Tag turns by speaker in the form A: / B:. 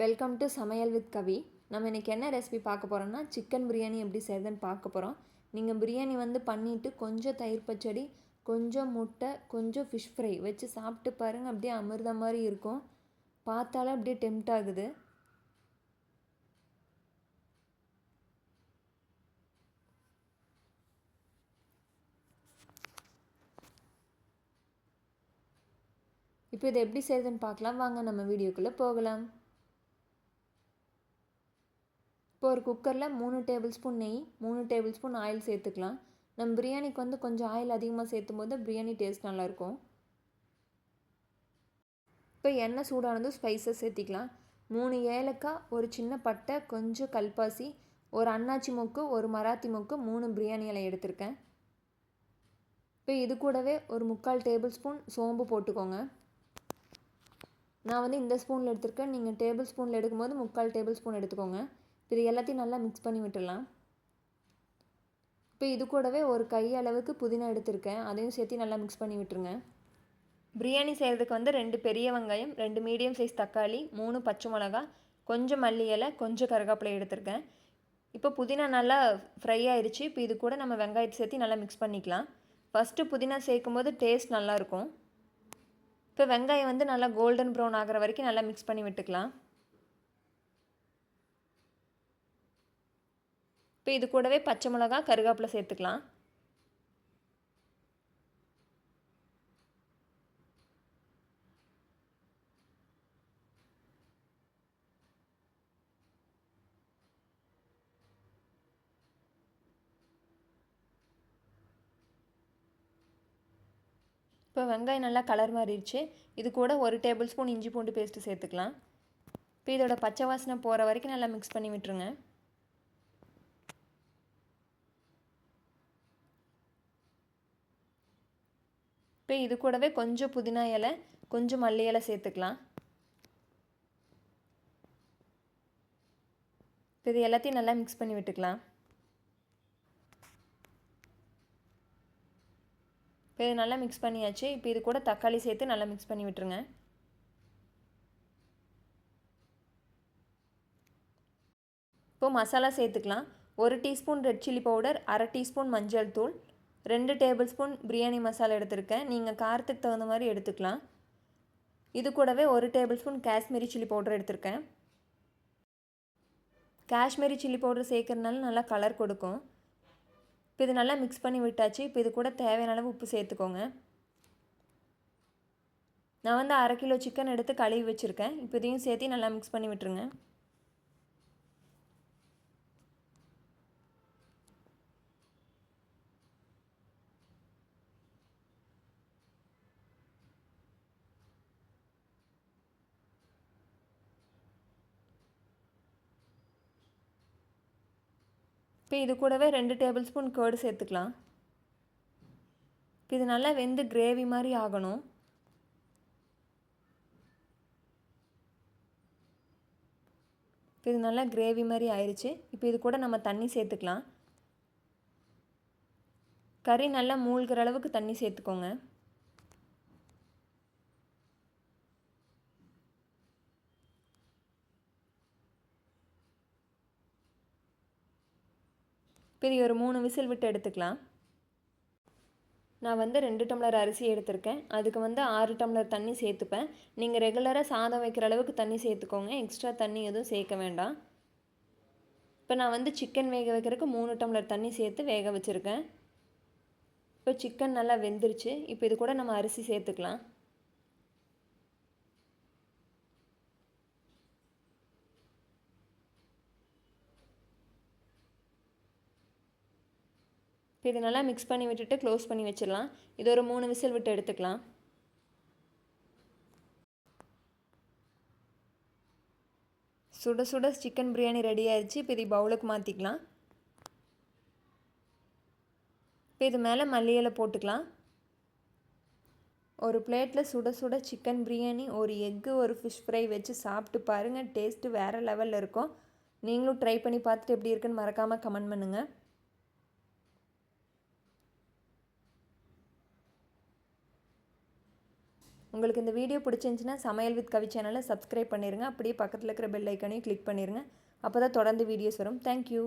A: Welcome to சமையல் with கவி. நம்ம இன்றைக்கி என்ன ரெசிபி பார்க்க போகிறோம்னா சிக்கன் பிரியாணி எப்படி செய்யுதுன்னு பார்க்க போகிறோம். நீங்கள் பிரியாணி பண்ணிவிட்டு கொஞ்சம் தயிர் பச்சடி, கொஞ்சம் முட்டை, கொஞ்சம் ஃபிஷ் ஃப்ரை வச்சு சாப்பிட்டு பாருங்கள். அப்படியே அமிர்த மாதிரி இருக்கும். பார்த்தாலே அப்படியே டெம்ட் ஆகுது. இப்போ இதை எப்படி செய்யுதுன்னு பார்க்கலாம். வாங்க நம்ம வீடியோக்குள்ளே போகலாம். இப்போ ஒரு குக்கரில் 3 டேபிள் ஸ்பூன் நெய், 3 டேபிள் ஸ்பூன் ஆயில் சேர்த்துக்கலாம். நம்ம பிரியாணிக்கு கொஞ்சம் ஆயில் அதிகமாக சேர்த்தும் போது பிரியாணி டேஸ்ட் நல்லாயிருக்கும். இப்போ எண்ணெய் சூடானதும் ஸ்பைசஸ் சேர்த்திக்கலாம். 3 ஏலக்காய், ஒரு சின்ன பட்டை, கொஞ்சம் கல்பாசி, ஒரு அன்னாச்சி மொக்கு, ஒரு மராத்தி மொக்கு, 3 பிரியாணி இலை எடுத்திருக்கேன். இப்போ இது கூடவே ஒரு 3/4 டேபிள் ஸ்பூன் சோம்பு போட்டுக்கோங்க. நான் இந்த ஸ்பூனில் எடுத்திருக்கேன். நீங்கள் டேபிள் ஸ்பூனில் எடுக்கும்போது 3/4 டேபிள் ஸ்பூன் எடுத்துக்கோங்க. இது எல்லாத்தையும் நல்லா மிக்ஸ் பண்ணி விட்டுடலாம். இப்போ இது கூடவே ஒரு கை அளவுக்கு புதினா எடுத்திருக்கேன். அதையும் சேர்த்து நல்லா மிக்ஸ் பண்ணி விட்டுருங்க. பிரியாணி செய்கிறதுக்கு 2 பெரிய வெங்காயம், 2 மீடியம் சைஸ் தக்காளி, 3 பச்சை மிளகா, கொஞ்சம் மல்லி இலை, கொஞ்சம் கருவேப்பிலை எடுத்திருக்கேன். இப்போ புதினா நல்லா ஃப்ரை ஆயிடுச்சு. இப்போ இது கூட நம்ம வெங்காயத்தை சேர்த்து நல்லா மிக்ஸ் பண்ணிக்கலாம். ஃபஸ்ட்டு புதினா சேர்க்கும் போது டேஸ்ட் நல்லாயிருக்கும். இப்போ வெங்காயம் நல்லா கோல்டன் ப்ரௌன் ஆகிற வரைக்கும் நல்லா மிக்ஸ் பண்ணி விட்டுக்கலாம். இப்போ இது கூடவே பச்சை மிளகா, கருவேப்பிலை சேர்த்துக்கலாம். இப்போ வெங்காயம் நல்லா கலர் மாறிடுச்சு. இது கூட 1 டேபிள் ஸ்பூன் இஞ்சி பூண்டு பேஸ்ட்டு சேர்த்துக்கலாம். இப்போ இதோட பச்சை வாசனை போகிற வரைக்கும் நல்லா மிக்ஸ் பண்ணி விட்டுருங்க. இப்போ இது கூடவே கொஞ்சம் புதினா இலை, கொஞ்சம் மல்லி இலை சேர்த்துக்கலாம். இப்போ இது எல்லாத்தையும் நல்லா மிக்ஸ் பண்ணி விட்டுக்கலாம். இப்போ இது நல்லா மிக்ஸ் பண்ணியாச்சு. இப்போ இது கூட தக்காளி சேர்த்து நல்லா மிக்ஸ் பண்ணி விட்டுருங்க. இப்போது மசாலா சேர்த்துக்கலாம். 1 teaspoon red chilli powder, 1/2 teaspoon மஞ்சள் தூள், 2 டேபிள் ஸ்பூன் பிரியாணி மசாலா எடுத்திருக்கேன். நீங்கள் காரத்துக்கு தகுந்த மாதிரி எடுத்துக்கலாம். இது கூடவே 1 table spoon Kashmiri chilli powder எடுத்திருக்கேன். காஷ்மீரி சில்லி பவுடர் சேர்க்கறதுனால நல்லா கலர் கொடுக்கும். இப்போ இது நல்லா மிக்ஸ் பண்ணி விட்டாச்சு. இப்போ இது கூட தேவையான அளவு உப்பு சேர்த்துக்கோங்க. நான் 1/2 கிலோ சிக்கன் எடுத்து கழுவி வச்சுருக்கேன். இப்போ இதையும் சேர்த்து நல்லா மிக்ஸ் பண்ணி விட்டுருங்க. இப்போ இது கூடவே 2 டேபிள் ஸ்பூன் கர்டு சேர்த்துக்கலாம். இப்போ இது நல்லா வெந்து கிரேவி மாதிரி ஆகணும். இப்போ இது நல்லா கிரேவி மாதிரி ஆயிடுச்சு. இப்போ இது கூட நம்ம தண்ணி சேர்த்துக்கலாம். கறி நல்லா மூழ்கிற அளவுக்கு தண்ணி சேர்த்துக்கோங்க. இப்போ இது ஒரு 3 விசில் விட்டு எடுத்துக்கலாம். நான் 2 டம்ளர் அரிசி எடுத்திருக்கேன். அதுக்கு 6 டம்ளர் தண்ணி சேர்த்துப்பேன். நீங்கள் ரெகுலராக சாதம் வைக்கிற அளவுக்கு தண்ணி சேர்த்துக்கோங்க. எக்ஸ்ட்ரா தண்ணி எதுவும் சேர்க்க வேண்டாம். இப்போ நான் சிக்கன் வேக வைக்கிறதுக்கு 3 டம்ளர் தண்ணி சேர்த்து வேக வச்சுருக்கேன். இப்போ சிக்கன் நல்லா வெந்துருச்சு. இப்போ இது கூட நம்ம அரிசி சேர்த்துக்கலாம். இப்போ இது நல்லா மிக்ஸ் பண்ணி விட்டுட்டு க்ளோஸ் பண்ணி வச்சிடலாம். இது ஒரு 3 விசில் விட்டு எடுத்துக்கலாம். சுட சுட சிக்கன் பிரியாணி ரெடி ஆயிடுச்சு. இப்போ இது பவுலுக்கு மாற்றிக்கலாம். இப்போ இது மேலே மல்லி இலை போட்டுக்கலாம். ஒரு பிளேட்டில் சுட சுட சிக்கன் பிரியாணி, ஒரு எக்கு, ஒரு ஃபிஷ் ஃப்ரை வச்சு சாப்பிட்டு பாருங்கள். டேஸ்ட்டு வேறு லெவலில் இருக்கும். நீங்களும் ட்ரை பண்ணி பார்த்துட்டு எப்படி இருக்குன்னு மறக்காமல் கமெண்ட் பண்ணுங்கள். உங்களுக்கு இந்த வீடியோ பிடிச்சிருந்துச்சின்னா சமையல் வித் கவி சேனலை சப்ஸ்கிரைப் பண்ணிடுங்க. அப்படியே பக்கத்தில் இருக்கிற பெல் ஐக்கானையும் கிளிக் பண்ணிடுங்க. அப்போ தான் தொடர்ந்து வீடியோஸ் வரும். தேங்க்யூ.